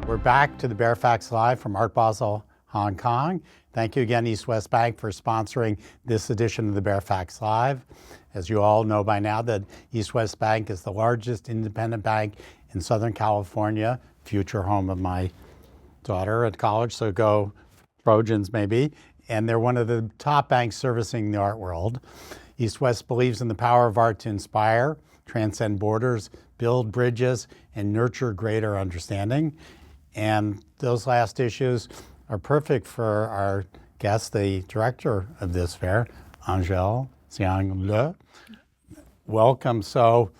We're back to the Baer Faxt Live from Art Basel Hong Kong. Thank you again, East West Bank, for sponsoring this edition of the Baer Faxt Live. As you all know by now, that East West Bank is the largest independent bank in Southern California, future home of my daughter at college, so go Trojans maybe. And they're one of the top banks servicing the art world. East West believes in the power of art to inspire, transcend borders, build bridges, and nurture greater understanding. And those last issues are perfect for our guest, the director of this fair, Angelle Siyang-Le. Welcome. So,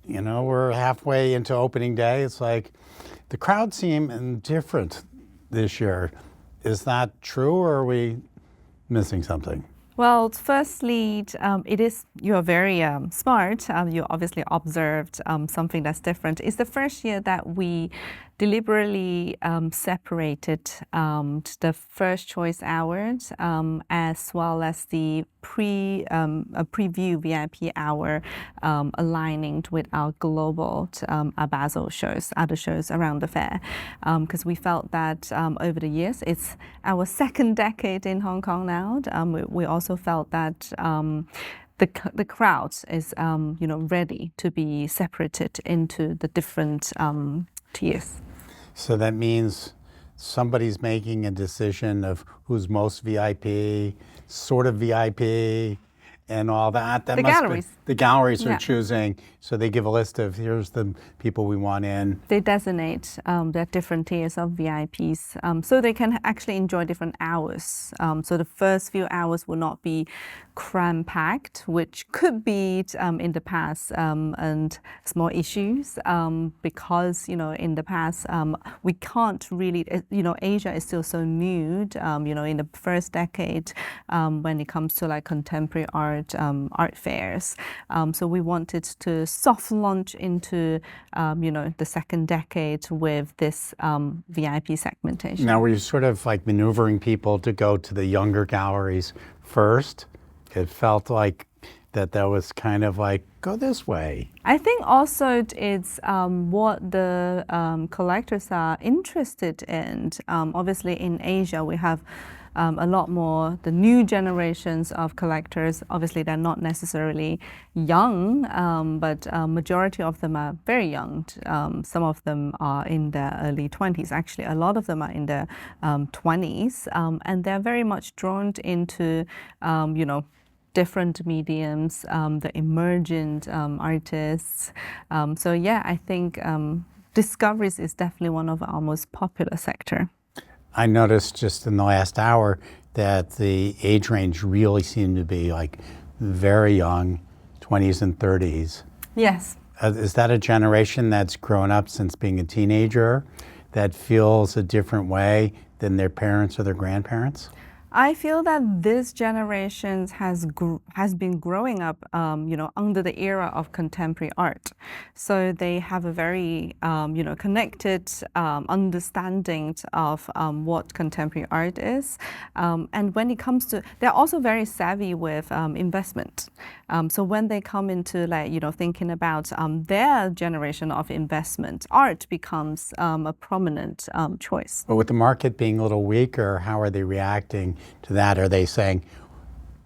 you know, we're halfway into opening day. It's like the crowd seemed indifferent this year. Is that true, or are we missing something? Well, firstly, you are very smart. You obviously observed something that's different. It's the first year that we deliberately separated the first choice hours as well as the preview VIP hour aligning with our global Art Basel shows, other shows around the fair, because we felt that over the years, it's our second decade in Hong Kong now. We also felt that the crowd is ready to be separated into the different tiers. So that means somebody's making a decision of who's most VIP, sort of VIP, and all that. The galleries. The galleries are choosing, so they give a list of, here's the people we want in. They designate the different tiers of VIPs, so they can actually enjoy different hours. So the first few hours will not be cram-packed, which could be in the past and small issues because, in the past we can't really, Asia is still so new, in the first decade when it comes to like contemporary art fairs. So we wanted to soft launch into, the second decade with this VIP segmentation. Now, were you sort of like maneuvering people to go to the younger galleries first? It felt like that was kind of like, go this way. I think also it's what the collectors are interested in. Obviously in Asia we have a lot more the new generations of collectors. Obviously they're not necessarily young, but majority of them are very young. Some of them are in their early 20s. Actually, a lot of them are in their 20s, and they're very much drawn into, different mediums, the emergent artists. So yeah, I think discoveries is definitely one of our most popular sector. I noticed just in the last hour that the age range really seemed to be like very young, 20s and 30s. Yes. Is that a generation that's grown up since being a teenager that feels a different way than their parents or their grandparents? I feel that this generation has been growing up, under the era of contemporary art. So they have a very, connected understanding of what contemporary art is. And when it comes to, they're also very savvy with investment. So when they come into thinking about their generation of investment, art becomes a prominent choice. But with the market being a little weaker, how are they reacting to that? Are they saying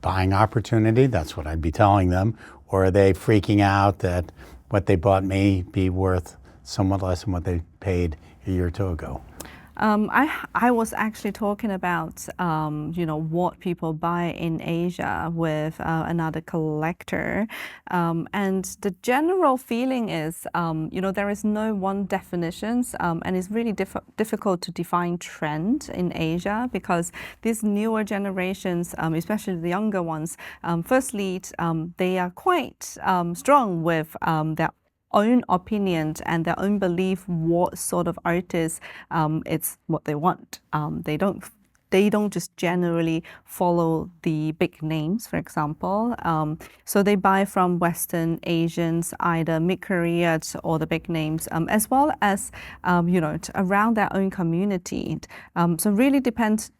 buying opportunity? That's what I'd be telling them. Or are they freaking out that what they bought may be worth somewhat less than what they paid a year or two ago? I was actually talking about, what people buy in Asia with another collector. And the general feeling is, there is no one definition, and it's really difficult to define trend in Asia because these newer generations, especially the younger ones, firstly, they are quite strong with their own opinion and their own belief what sort of artist it's what they want. They don't just generally follow the big names, for example. So they buy from Western Asians, either mid-career or the big names, as well as around their own community. So really depends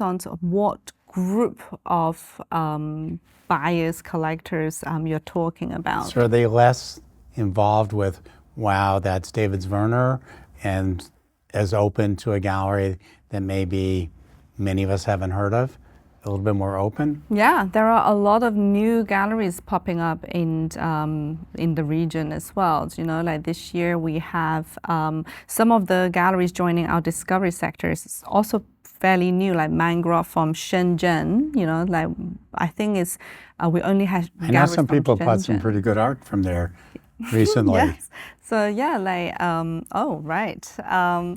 on what group of buyers, collectors you're talking about. So are they less involved with, wow, that's David Zwirner, and as open to a gallery that maybe many of us haven't heard of? A little bit more open? Yeah, there are a lot of new galleries popping up in the region as well. You know, like this year we have some of the galleries joining our discovery sectors. It's also fairly new, like Mangrove from Shenzhen. You know, like I think it's we only have. I know some people bought some pretty good art from there recently. Yes. So yeah, like oh right. So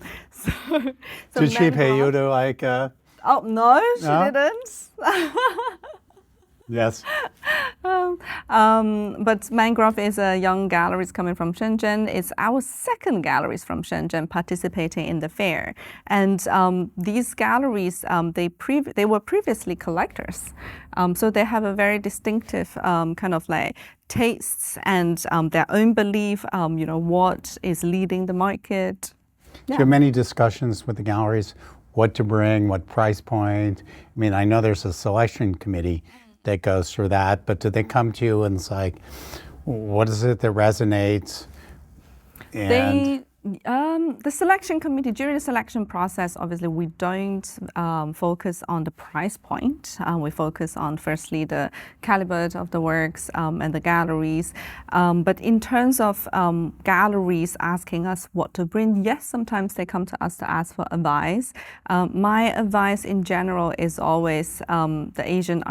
Did she pay you Mangrove- to like? Oh no, she No? didn't. Yes. But Mangrove is a young gallery coming from Shenzhen. It's our second galleries from Shenzhen participating in the fair. And these galleries, they were previously collectors. So they have a very distinctive kind of like tastes and their own belief, you know, what is leading the market. Do you have many discussions with the galleries? What to bring, what price point? I mean, I know there's a selection committee that goes through that, but do they come to you and it's like, what is it that resonates? And The selection committee, during the selection process, obviously we don't focus on the price point. We focus on firstly the caliber of the works and the galleries. But in terms of galleries asking us what to bring, yes, sometimes they come to us to ask for advice. My advice in general is always the Asian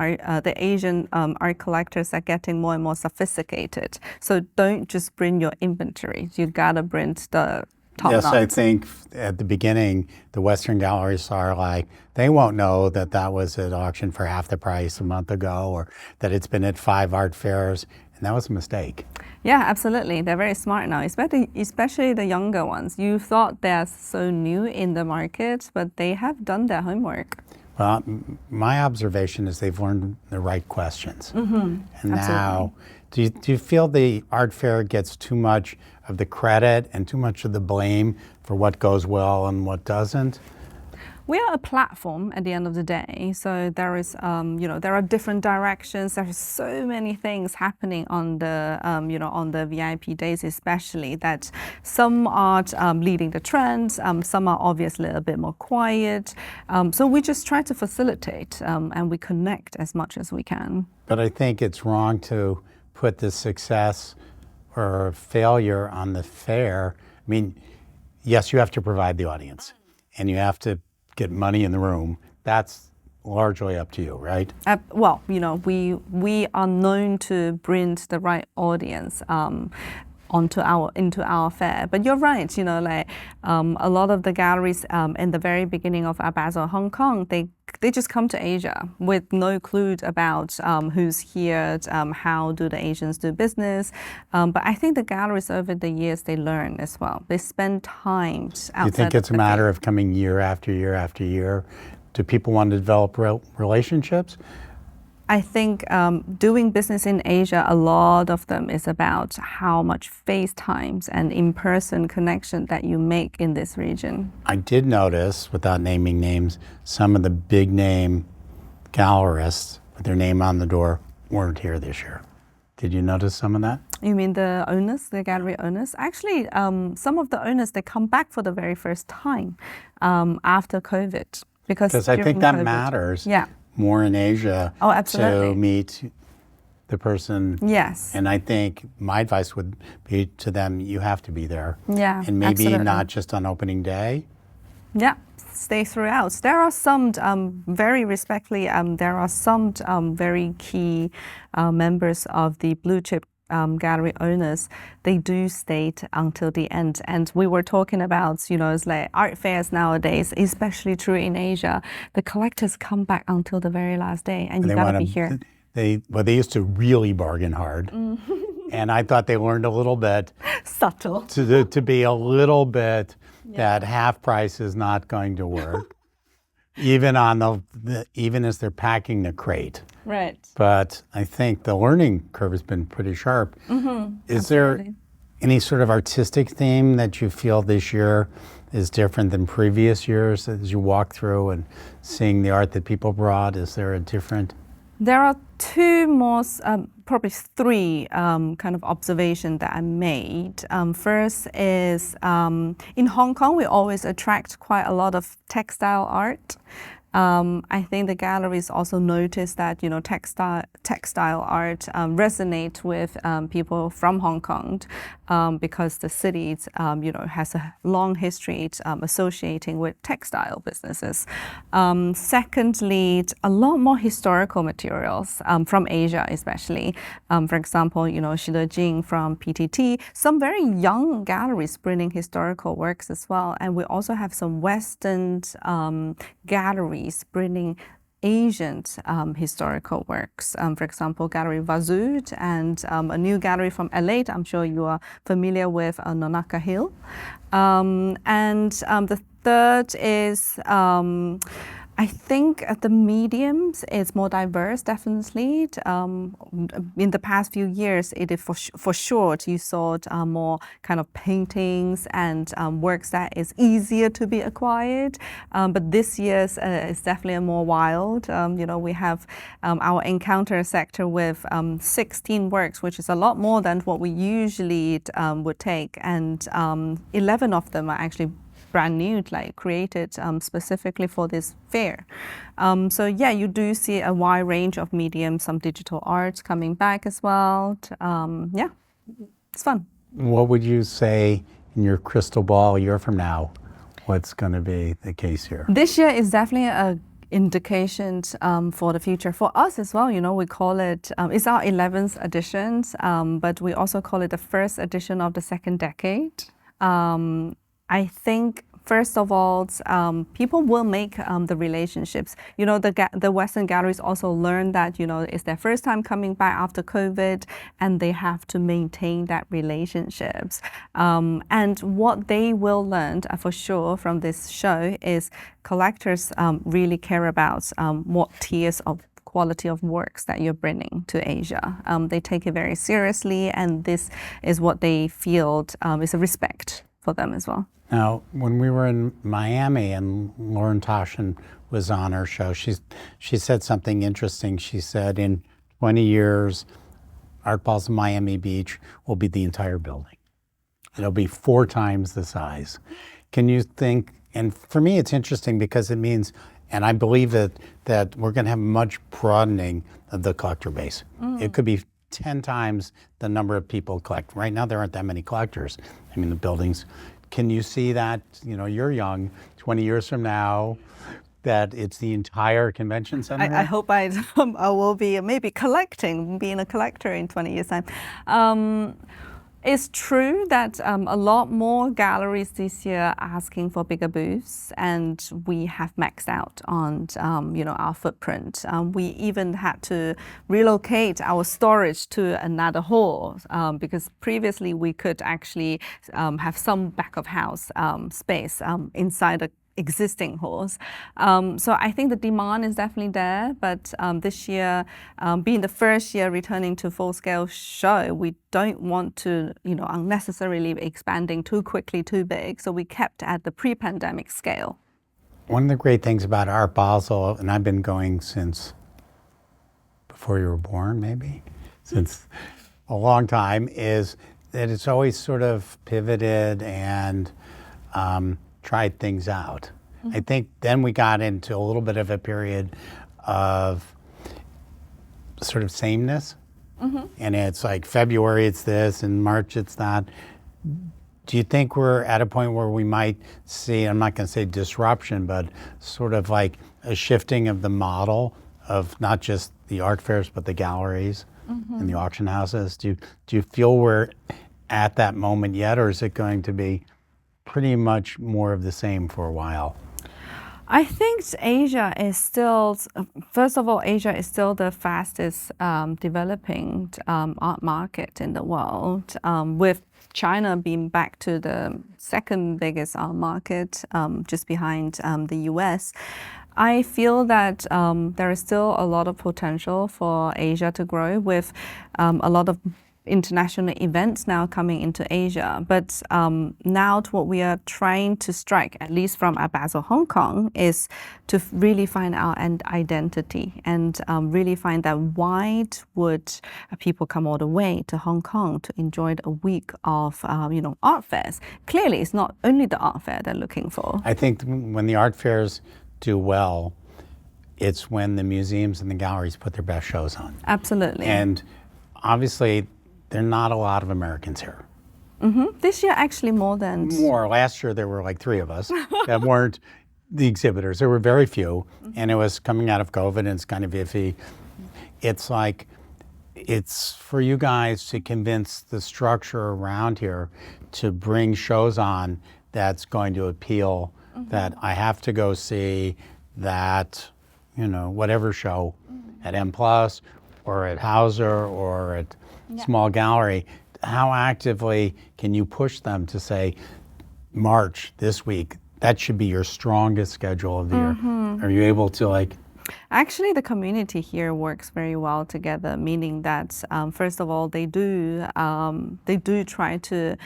art collectors are getting more and more sophisticated. So don't just bring your inventory. You gotta bring the top yes, notch. I think at the beginning, the Western galleries are like, they won't know that that was at auction for half the price a month ago, or that it's been at 5 art fairs, and that was a mistake. Yeah, absolutely. They're very smart now, especially the younger ones. You thought they're so new in the market, but they have done their homework. Well, my observation is they've learned the right questions. And now, do you feel the art fair gets too much of the credit and too much of the blame for what goes well and what doesn't? We are a platform at the end of the day, so there is, there are different directions. There are so many things happening on the, on the VIP days, especially that some are leading the trends, some are obviously a bit more quiet. So we just try to facilitate and we connect as much as we can. But I think it's wrong to put the success or failure on the fair. I mean, yes, you have to provide the audience, and you have to get money in the room. That's largely up to you, right? Well, we are known to bring the right audience into our fair. But you're right, a lot of the galleries in the very beginning of Art Basel Hong Kong, they just come to Asia with no clue about who's here, how do the Asians do business. But I think the galleries over the years, they learn as well. They spend time outside. You think it's a matter of coming year after year after year? Do people want to develop relationships? I think doing business in Asia, a lot of them is about how much face times and in-person connection that you make in this region. I did notice, without naming names, some of the big name gallerists with their name on the door weren't here this year. Did you notice some of that? You mean the owners, the gallery owners? Actually, some of the owners, they come back for the very first time after COVID. Because I think that matters. Yeah. More in Asia absolutely. to meet the person. Yes. And I think my advice would be to them, you have to be there. Yeah, and maybe absolutely. not just on opening day. Yeah, stay throughout. There are some, very respectfully, there are some very key members of the blue chip gallery owners. They do stay until the end. And we were talking about, it's like art fairs nowadays, especially true in Asia. The collectors come back until the very last day, and you gotta be here. They used to really bargain hard. And I thought they learned a little bit. Subtle. To be a little bit that half price is not going to work. Even on even as they're packing the crate. Right. But I think the learning curve has been pretty sharp. Is there any sort of artistic theme that you feel this year is different than previous years as you walk through and seeing the art that people brought? Is there a different? There are two more, probably three kind of observations that I made. First is in Hong Kong, we always attract quite a lot of textile art. I think the galleries also noticed that textile art resonate with people from Hong Kong because the city has a long history associating with textile businesses. Secondly, a lot more historical materials from Asia, especially. For example, Shile Jing from PTT, some very young galleries bringing historical works as well, and we also have some Western galleries bringing Asian historical works. For example, Gallery Vazud and a new gallery from LA. I'm sure you are familiar with Nonaka Hill. And the third is I think the mediums is more diverse, definitely. In the past few years, it is for sure you saw more kind of paintings and works that is easier to be acquired. But this year's is definitely a more wild. We have our encounter sector with 16 works, which is a lot more than what we usually would take, and 11 of them are actually brand new, like created specifically for this fair. So yeah, you do see a wide range of mediums, some digital arts coming back as well. Yeah, it's fun. What would you say in your crystal ball a year from now, what's going to be the case here? This year is definitely a indication for the future. For us as well, we call it, it's our 11th edition, but we also call it the first edition of the second decade. I think, first of all, people will make the relationships. The Western galleries also learn that, it's their first time coming back after COVID, and they have to maintain that relationships. And what they will learn for sure from this show is collectors really care about what tiers of quality of works that you're bringing to Asia. They take it very seriously, and this is what they feel is a respect for them as well. Now, when we were in Miami and Lauren Toshin was on our show, she said something interesting. She said in 20 years, Art Basel Miami Beach will be the entire building. It'll be 4 times the size. Can you think, and for me it's interesting because it means, and I believe that we're going to have much broadening of the collector base. It could be 10 times the number of people collect. Right now there aren't that many collectors. I mean, the buildings. Can you see that, you're young, 20 years from now, that it's the entire convention center? I hope I will be maybe being a collector in 20 years' time. It's true that a lot more galleries this year are asking for bigger booths, and we have maxed out on our footprint. We even had to relocate our storage to another hall because previously we could actually have some back of house space inside the existing halls. So I think the demand is definitely there, but this year, being the first year returning to full-scale show, we don't want to, unnecessarily expanding too quickly, too big. So we kept at the pre-pandemic scale. One of the great things about Art Basel, and I've been going since before you were born, maybe, since a long time, is that it's always sort of pivoted and tried things out. I think then we got into a little bit of a period of sort of sameness. And it's like February it's this and March it's that. Do you think we're at a point where we might see, I'm not going to say disruption, but sort of like a shifting of the model of not just the art fairs, but the galleries and the auction houses? Do you feel we're at that moment yet, or is it going to be pretty much more of the same for a while? I think Asia is still, first of all, Asia is still the fastest developing art market in the world, with China being back to the second biggest art market, just behind the US. I feel that there is still a lot of potential for Asia to grow with a lot of international events now coming into Asia. But now what we are trying to strike, at least from Art Basel Hong Kong, is to really find our identity and really find that why would people come all the way to Hong Kong to enjoy a week of art fairs. Clearly, it's not only the art fair they're looking for. I think when the art fairs do well, it's when the museums and the galleries put their best shows on. Absolutely. And obviously, there are not a lot of Americans here. This year, actually, more than... More. Last year, there were like 3 of us that weren't the exhibitors. There were very few, and it was coming out of COVID, and it's kind of iffy. It's like, it's for you guys to convince the structure around here to bring shows on that's going to appeal, that I have to go see, that, whatever show at M+, or at Hauser, or at Small Gallery. How actively can you push them to say, March, this week, that should be your strongest schedule of the year? Are you able to Actually, the community here works very well together, meaning that first of all, they do try to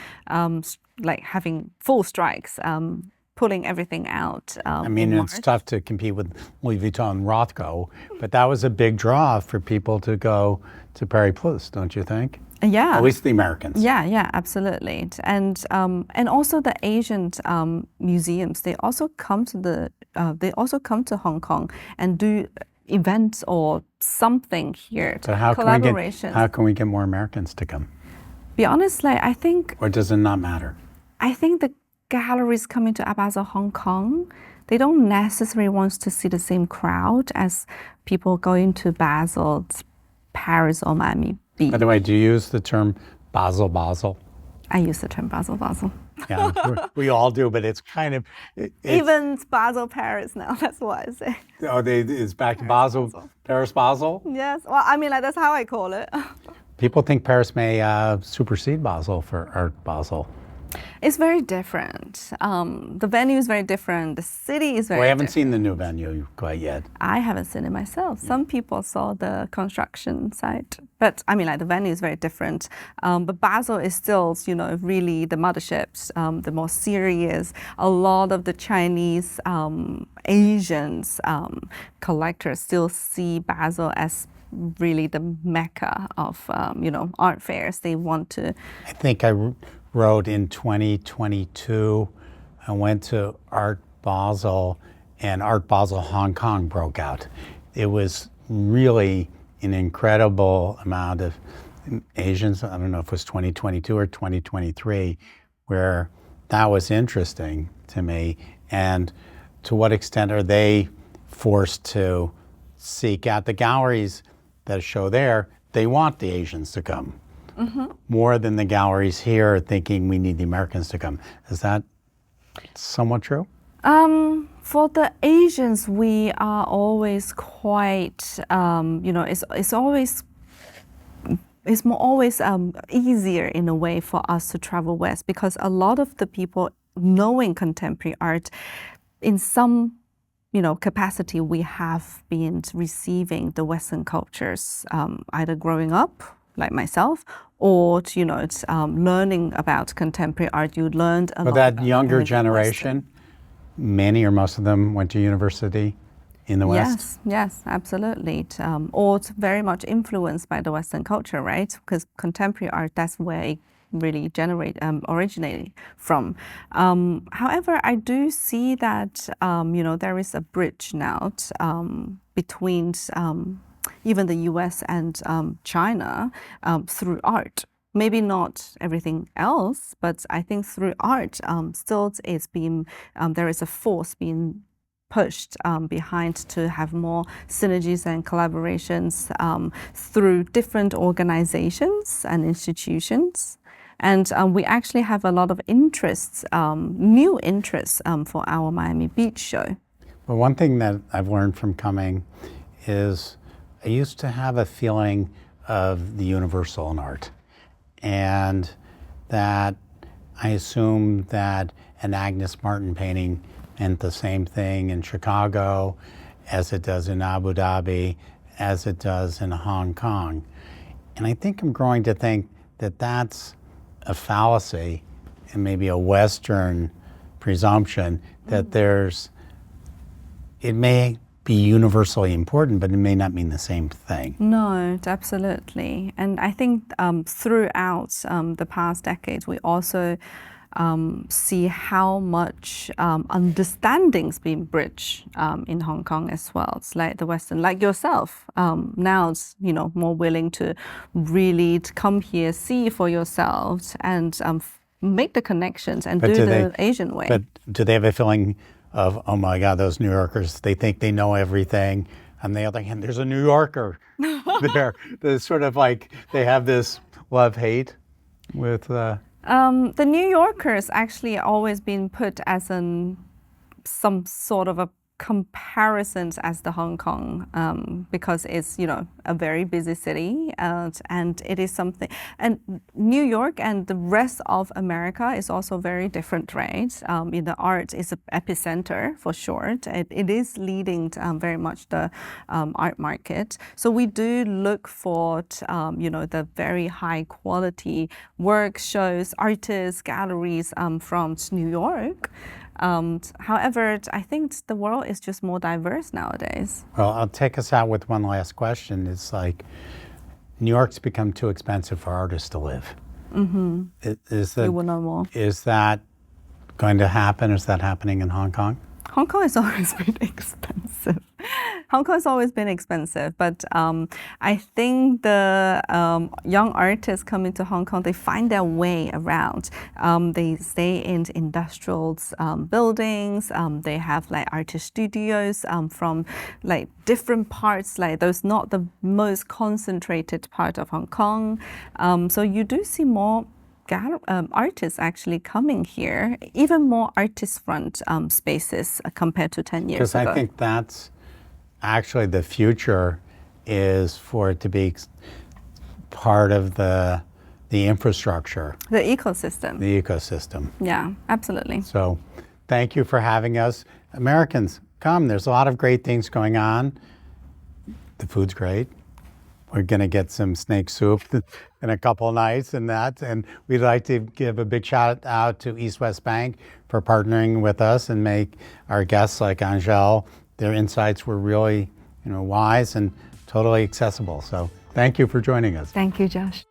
having full strikes, pulling everything out. I mean, it's tough to compete with Louis Vuitton and Rothko, but that was a big draw for people to go to Paris Plus, don't you think? Yeah. At least the Americans. Yeah, absolutely. And also the Asian museums, they also come to Hong Kong and do events or something here. So collaborations. How can we get more Americans to come? Be honest, I think... Or does it not matter? I think the galleries coming to Art Basel Hong Kong, they don't necessarily want to see the same crowd as people going to Basel, Paris, or Miami Beach. By the way, do you use the term Basel? I use the term Basel. Yeah, we all do, but it's kind of... Even Basel, Paris now, that's what I say. Oh, it's back to Basel, Paris, Basel? Yes, well, I mean, that's how I call it. People think Paris may supersede Basel for Art Basel. It's very different. The venue is very different. The city is very different. We haven't seen the new venue quite yet. I haven't seen it myself. Some people saw the construction site. But, I mean, the venue is very different. But Basel is still, really the motherships, the more serious. A lot of the Chinese, Asians collectors still see Basel as really the mecca of, art fairs. They want to... I think I wrote in 2022, I went to Art Basel, and Art Basel Hong Kong broke out. It was really an incredible amount of Asians. I don't know if it was 2022 or 2023, where that was interesting to me. And to what extent are they forced to seek out the galleries that show there? They want the Asians to come. More than the galleries here thinking we need the Americans to come. Is that somewhat true? For the Asians, we are always quite, it's always easier in a way for us to travel west, because a lot of the people knowing contemporary art in some capacity, we have been receiving the Western cultures, either growing up like myself, or learning about contemporary art. You learned a lot. But that younger generation, many or most of them went to university in the West? Yes, absolutely. Or it's very much influenced by the Western culture, right? Because contemporary art, that's where it really originated from. However, I do see that there is a bridge now between even the US and China through art. Maybe not everything else, but I think through art, still it's been, there is a force being pushed behind to have more synergies and collaborations through different organizations and institutions. And we actually have a lot of interests, new interests for our Miami Beach show. Well, one thing that I've learned from coming is I used to have a feeling of the universal in art, and that I assumed that an Agnes Martin painting meant the same thing in Chicago as it does in Abu Dhabi, as it does in Hong Kong. And I think I'm growing to think that that's a fallacy and maybe a Western presumption that it may be universally important, but it may not mean the same thing. No, absolutely. And I think throughout the past decades, we also see how much understandings being bridged in Hong Kong as well. It's like the Western, like yourself, now it's more willing to really come here, see for yourselves, and make the connections and do the Asian way. But do they have a feeling of, oh my God, those New Yorkers, they think they know everything? On the other hand, there's a New Yorker there. There's sort of like, they have this love-hate with... The New Yorkers actually always been put as some sort of a comparisons as the Hong Kong because it's a very busy city and it is something, and New York and the rest of America is also very different, right? The art is an epicenter for sure. It is leading very much the art market. So we do look for the very high quality work, shows, artists, galleries from New York. However, I think the world is just more diverse nowadays. Well, I'll take us out with one last question. It's like, New York's become too expensive for artists to live. Mm-hmm. You will know more. Is that going to happen? Is that happening in Hong Kong? Hong Kong has always been expensive. Hong Kong has always been expensive, but I think the young artists coming to Hong Kong, they find their way around. They stay in industrial buildings. They have like artist studios from like different parts, like those not the most concentrated part of Hong Kong. So you do see more artists actually coming here, even more artist front spaces compared to 10 years ago. Because I think that's actually the future, is for it to be part of the infrastructure. The ecosystem. The ecosystem. Yeah, absolutely. So thank you for having us. Americans, come. There's a lot of great things going on. The food's great. We're going to get some snake soup in a couple of nights and we'd like to give a big shout out to East West Bank for partnering with us and make our guests like Angelle, their insights were really wise and totally accessible. So thank you for joining us. Thank you, Josh.